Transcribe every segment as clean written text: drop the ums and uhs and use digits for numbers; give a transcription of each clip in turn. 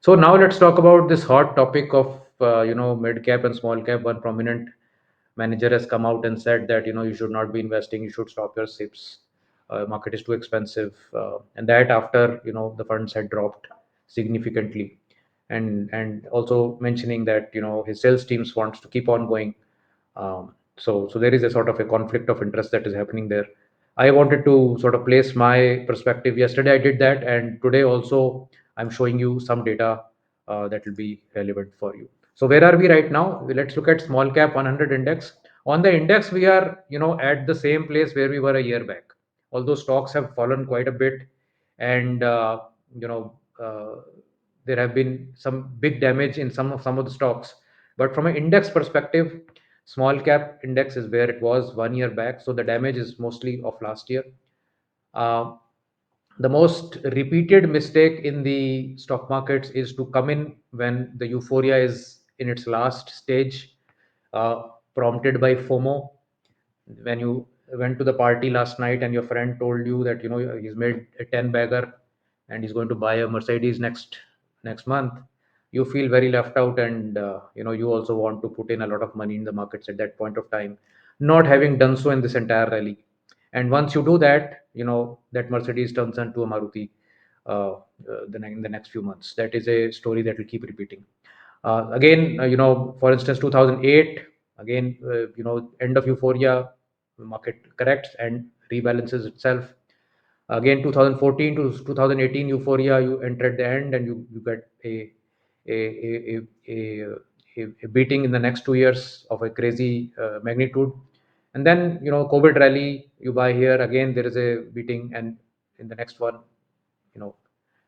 So now let's talk about this hot topic of mid cap and small cap. One prominent manager has come out and said that you should not be investing. You should stop your SIPs. Market is too expensive, and that after the funds had dropped significantly, and also mentioning that his sales teams wants to keep on going. So there is a sort of a conflict of interest that is happening there. I wanted to sort of place my perspective. Yesterday I did that, and today also I'm showing you some data that will be relevant for you. So where are we right now? Let's look at small cap 100 index. On the index, we are at the same place where we were a year back. Although stocks have fallen quite a bit, and you know uh, there have been some big damage in some of the stocks. But from an index perspective, small cap index is where it was 1 year back. So the damage is mostly of last year. Uh, the most repeated mistake in the stock markets is to come in when the euphoria is in its last stage, prompted by FOMO. When you went to the party last night and your friend told you that he's made a 10 bagger and he's going to buy a Mercedes next month, you feel very left out, and you also want to put in a lot of money in the markets at that point of time, not having done so in this entire rally. And once you do that, that Mercedes turns into a Maruti in the next few months. That is a story that will keep repeating. Again, for instance, 2008, again, end of euphoria, market corrects and rebalances itself. Again, 2014 to 2018 euphoria, you enter at the end and you get a, a, a, a beating in the next 2 years of a crazy magnitude. And then, COVID rally, you buy here, again, there is a beating. And in the next one, you know,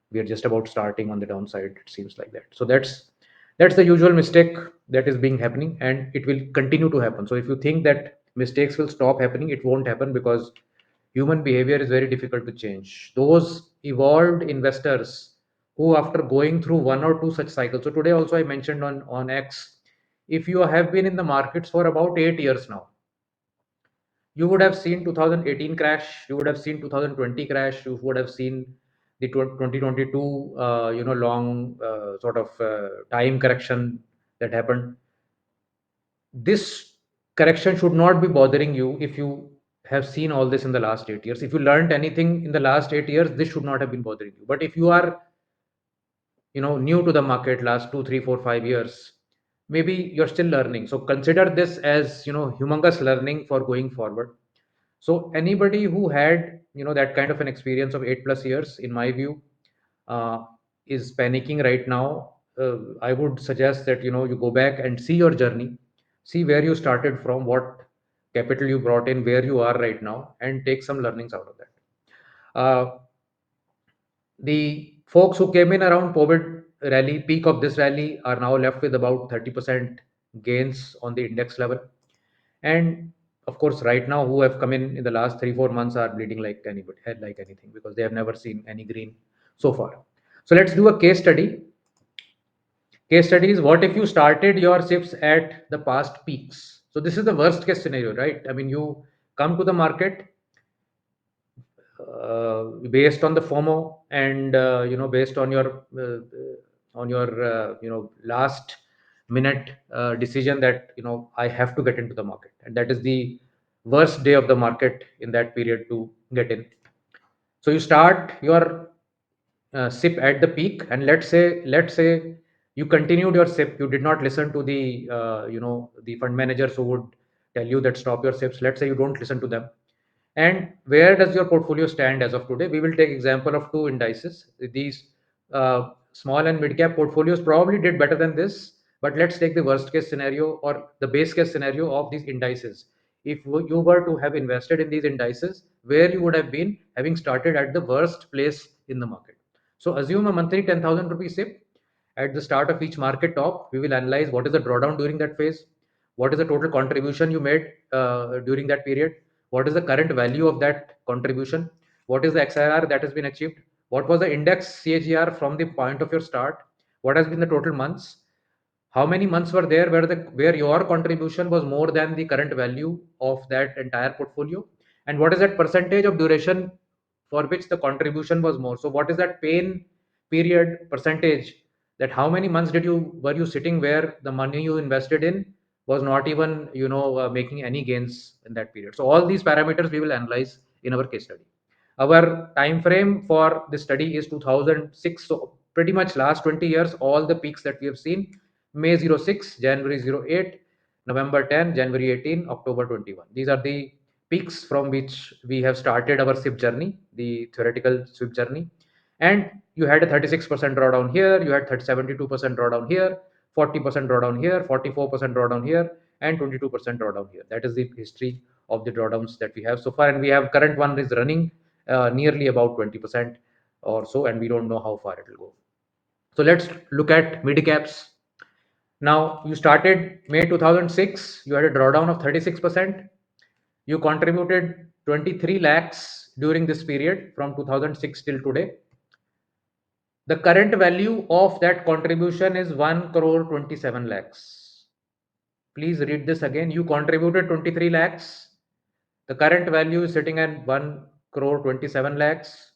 we are just about starting on the downside. It seems like that. So that's the usual mistake that is being happening, and it will continue to happen. So if you think that mistakes will stop happening, it won't happen, because human behavior is very difficult to change. Those evolved investors who, after going through one or two such cycles, so today also I mentioned on X, if you have been in the markets for about 8 years now, you would have seen 2018 crash, you would have seen 2020 crash, you would have seen the 2022 long sort of time correction that happened. This correction should not be bothering you if you have seen all this in the last 8 years. If you learned anything in the last 8 years, this should not have been bothering you. But if you are new to the market last 2 3 4 5 years, maybe you're still learning. So consider this as humongous learning for going forward. So anybody who had that kind of an experience of 8 plus years, in my view, uh, is panicking right now. I would suggest that you go back and see your journey, see where you started from, what capital you brought in, where you are right now, and take some learnings out of that. The folks who came in around COVID rally, peak of this rally, are now left with about 30% gains on the index level. And of course, right now, who have come in the last 3 4 months are bleeding like anybody, like anything, because they have never seen any green so far. So let's do a case study. Case study is, what if you started your SIPs at the past peaks? So this is the worst case scenario, right? I mean, you come to the market based on the FOMO, and based on your last minute decision that I have to get into the market, and that is the worst day of the market in that period to get in. So you start your SIP at the peak, and let's say you continued your SIP. You did not listen to the fund managers who would tell you that stop your SIPs. Let's say you don't listen to them. And where does your portfolio stand as of today? We will take example of two indices. These small and mid cap portfolios probably did better than this, but let's take the worst case scenario or the base case scenario of these indices. If you were to have invested in these indices, where you would have been having started at the worst place in the market. So assume a monthly 10,000 rupee SIP. At the start of each market top, we will analyze what is the drawdown during that phase, what is the total contribution you made during that period, what is the current value of that contribution, what is the XIR that has been achieved, what was the index CAGR from the point of your start, what has been the total months, how many months were there where your contribution was more than the current value of that entire portfolio, and what is that percentage of duration for which the contribution was more. So what is that pain period percentage that how many months were you sitting where the money you invested in was not even making any gains in that period. So all these parameters we will analyze in our case study. Our time frame for this study is 2006, so pretty much last 20 years, all the peaks that we have seen: May 06, January 08, November 10, January 18, October 21. These are the peaks from which we have started our SIP journey, the theoretical SIP journey. And you had a 36% drawdown here, you had 72% drawdown here, 40% drawdown here, 44% drawdown here, and 22% drawdown here. That is the history of the drawdowns that we have so far. And we have current one is running nearly about 20% or so, and we don't know how far it will go. So let's look at mid caps. Now, you started May 2006, you had a drawdown of 36%. You contributed 23 lakhs during this period from 2006 till today. The current value of that contribution is 1 crore 27 lakhs. Please read this again. You contributed 23 lakhs. The current value is sitting at 1 crore 27 lakhs.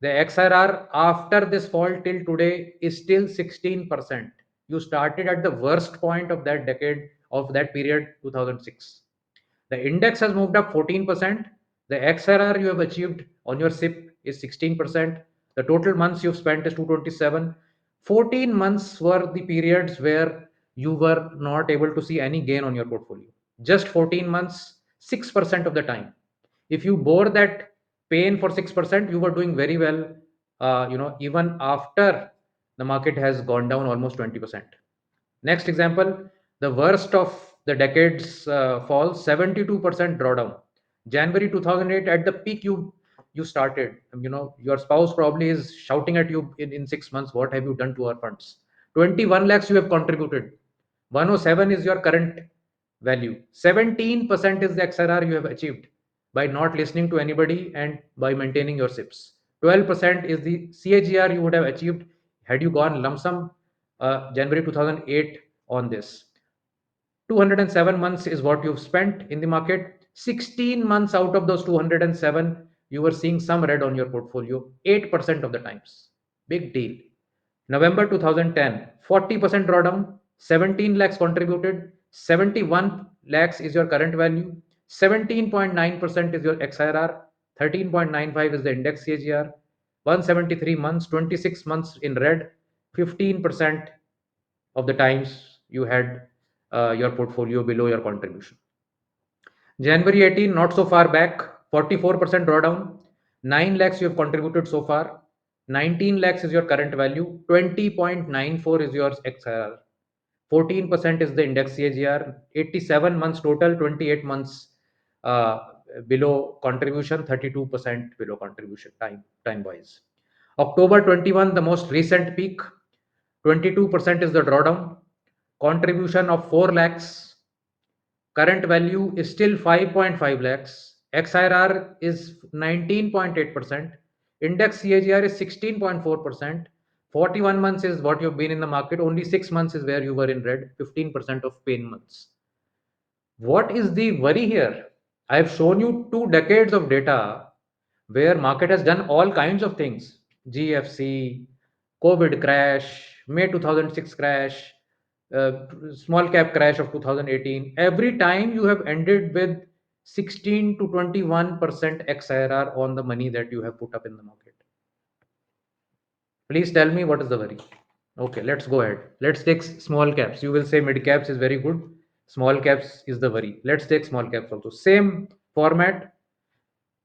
The XRR after this fall till today is still 16%. You started at the worst point of that decade, of that period, 2006. The index has moved up 14%. The XRR you have achieved on your SIP is 16%. The total months you've spent is 227. 14 months were the periods where you were not able to see any gain on your portfolio. Just 14 months, 6% of the time. If you bore that pain for 6%, you were doing very well, even after the market has gone down almost 20%. Next example, the worst of the decade's fall, 72% drawdown. January 2008, at the peak you started. Your spouse probably is shouting at you in 6 months, what have you done to our funds? 21 lakhs you have contributed. 107 is your current value. 17% is the XRR you have achieved by not listening to anybody and by maintaining your SIPs. 12% is the CAGR you would have achieved had you gone lump sum January 2008 on this. 207 months is what you've spent in the market. 16 months out of those 207, you were seeing some red on your portfolio 8% of the times. Big deal. November 2010, 40% drawdown, 17 lakhs contributed, 71 lakhs is your current value, 17.9% is your XIRR, 13.95 is the index CAGR, 173 months, 26 months in red, 15% of the times you had your portfolio below your contribution. January 18, not so far back, 44% drawdown, 9 lakhs you have contributed so far, 19 lakhs is your current value, 20.94 is your XIR, 14% is the index CAGR, 87 months total, 28 months uh, below contribution, 32% below contribution time wise. October 21, the most recent peak, 22% is the drawdown, contribution of 4 lakhs, current value is still 5.5 lakhs, XIRR is 19.8%, index CAGR is 16.4%, 41 months is what you've been in the market, only 6 months is where you were in red, 15% of pain months. What is the worry here? I've shown you 2 decades of data where market has done all kinds of things: GFC, COVID crash, May 2006 crash, small cap crash of 2018. Every time you have ended with 16 to 21% XIRR on the money that you have put up in the market. Please tell me what is the worry. Okay, let's go ahead. Let's take small caps. You will say mid caps is very good. Small caps is the worry. Let's take small caps also. Same format.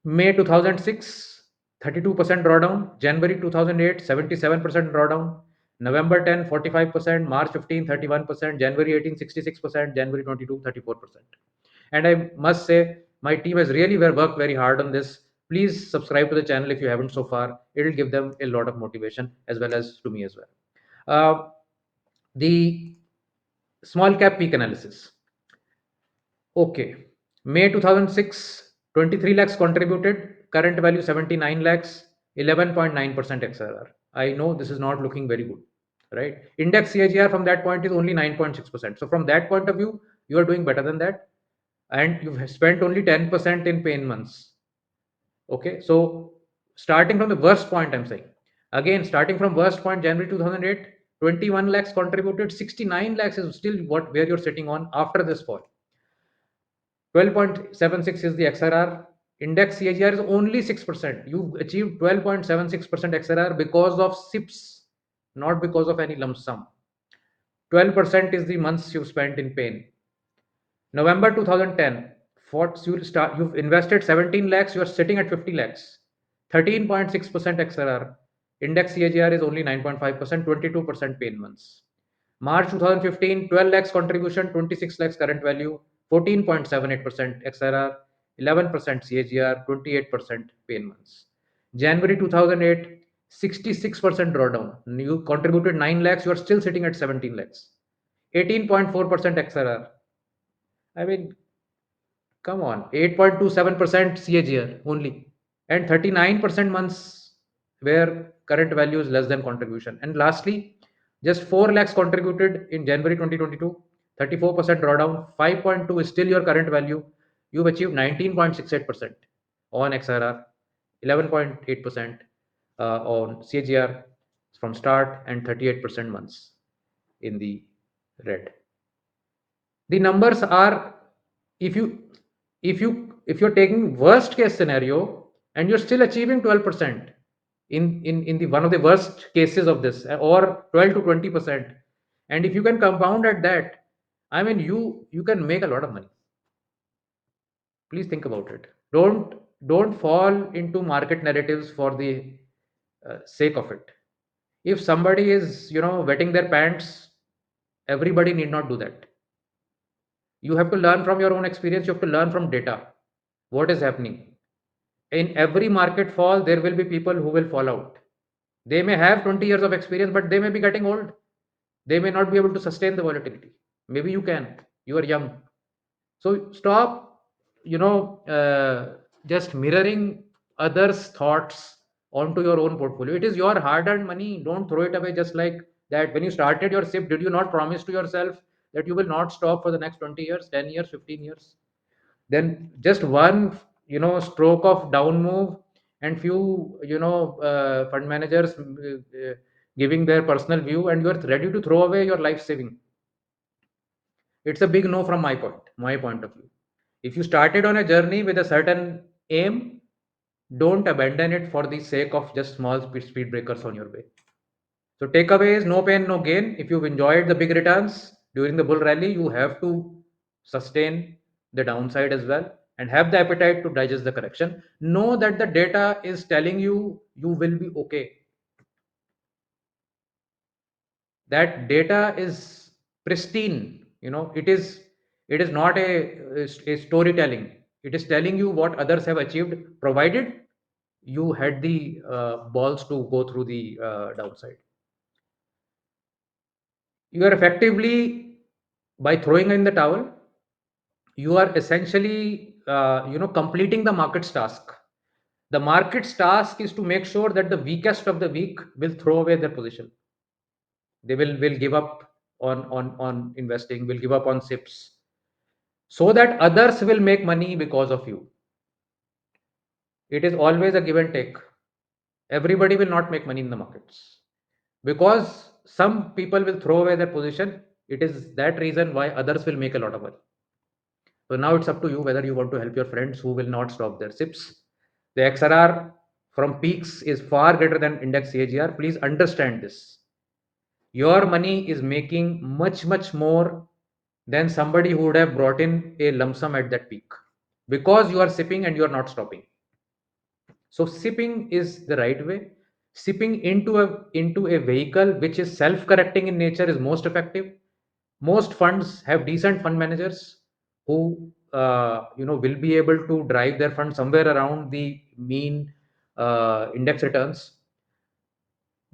May 2006, 32% drawdown. January 2008, 77% drawdown. November 10, 45%. March 15, 31%. January 18, 66%. January 22, 34%. And I must say, my team has really worked very hard on this. Please subscribe to the channel if you haven't so far. It will give them a lot of motivation as well as to me as well. The small cap peak analysis. Okay. May 2006, 23 lakhs contributed, current value 79 lakhs, 11.9% XRR. I know this is not looking very good, right? Index CAGR from that point is only 9.6%. So from that point of view, you are doing better than that. And you've spent only 10% in pain months. Okay. So starting from the worst point, I'm saying. Again, starting from worst point, January 2008, 21 lakhs contributed, 69 lakhs is still what where you're sitting on after this fall. 12.76 is the XRR. Index CAGR is only 6%. You achieved 12.76% XRR because of SIPs, not because of any lump sum. 12% is the months you've spent in pain. November 2010, you've invested 17 lakhs, you're sitting at 50 lakhs. 13.6% XRR. Index CAGR is only 9.5%, 22% pain months. March 2015, 12 lakhs contribution, 26 lakhs current value, 14.78% XRR, 11% CAGR, 28% pain months. January 2008, 66% drawdown. You contributed 9 lakhs, you are still sitting at 17 lakhs. 18.4% XRR. I mean, come on, 8.27% CAGR only, and 39% months where current value is less than contribution. And lastly, just 4 lakhs contributed in January 2022, 34% drawdown, 5.2 is still your current value. You've achieved 19.68% on XRR, 11.8% on CAGR from start, and 38% months in the red. The numbers are, if you if you're taking worst case scenario and you're still achieving 12% in the one of the worst cases of this, or 12 to 20%, and if you can compound at that, I mean, you can make a lot of money. Please think about it. Don't fall into market narratives for the sake of it. If somebody is, wetting their pants, everybody need not do that. You have to learn from your own experience. You have to learn from data what is happening. In every market fall, there will be people who will fall out. They may have 20 years of experience, but they may be getting old. They may not be able to sustain the volatility. Maybe you can. You are young. So stop, just mirroring others' thoughts onto your own portfolio. It is your hard-earned money. Don't throw it away just like that. When you started your SIP, did you not promise to yourself that you will not stop for the next 20 years, 10 years, 15 years? Then just one, stroke of down move, and few, fund managers giving their personal view, and you are ready to throw away your life saving. It's a big no from my point of view. If you started on a journey with a certain aim, don't abandon it for the sake of just small speed breakers on your way. So takeaway is no pain, no gain. If you've enjoyed the big returns during the bull rally, you have to sustain the downside as well and have the appetite to digest the correction. Know that the data is telling you you will be okay. That data is pristine. It is not a storytelling. It is telling you what others have achieved, provided you had the balls to go through the downside. You are effectively, by throwing in the towel, you are essentially completing the market's task. The market's task is to make sure that the weakest of the weak will throw away their position. They will give up on investing, will give up on SIPs, so that others will make money because of you. It is always a give and take. Everybody will not make money in the markets because some people will throw away their position. It is that reason why others will make a lot of money. So now it's up to you whether you want to help your friends who will not stop their SIPs. The XRR from peaks is far greater than index CAGR. Please understand this. Your money is making much, much more than somebody who would have brought in a lump sum at that peak, because you are sipping and you are not stopping. So sipping is the right way. Sipping into a vehicle which is self-correcting in nature is most effective. Most funds have decent fund managers who will be able to drive their fund somewhere around the mean index returns.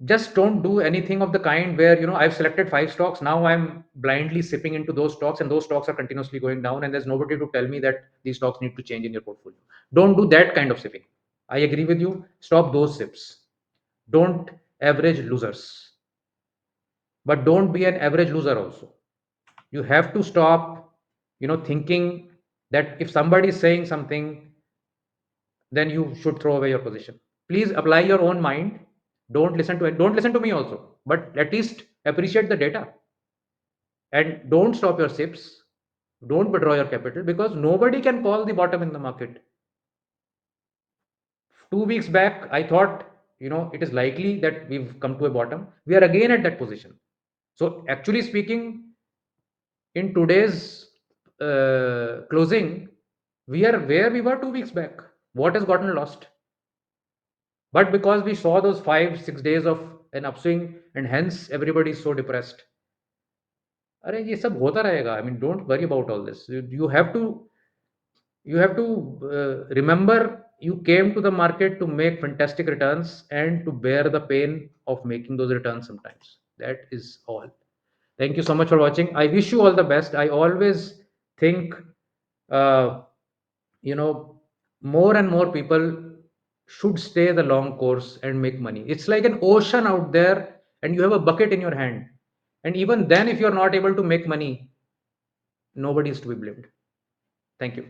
Just don't do anything of the kind where, I've selected 5 stocks, now I'm blindly sipping into those stocks, and those stocks are continuously going down, and there's nobody to tell me that these stocks need to change in your portfolio. Don't do that kind of sipping. I agree with you. Stop those sips. Don't average losers, but don't be an average loser also. You have to stop thinking that if somebody is saying something, then you should throw away your position. Please apply your own mind. Don't listen to it. Don't listen to me also, but at least Appreciate the data and don't stop your SIPs. Don't withdraw your capital because nobody can call the bottom in the market. 2 weeks back, I thought, it is likely that we've come to a bottom. We are again at that position. So, actually speaking, in today's closing, we are where we were 2 weeks back. What has gotten lost? But because we saw those 5 6 days of an upswing, and hence everybody is so depressed. अरे ये सब होता रहेगा. I mean, don't worry about all this. You have to remember you came to the market to make fantastic returns and to bear the pain of making those returns sometimes. That is all. Thank you so much for watching. I wish you all the best. I always think, uh, you know, more and more people should stay the long course and make money. It's like an ocean out there, and you have a bucket in your hand. And even then, if you're not able to make money, nobody is to be blamed. Thank you.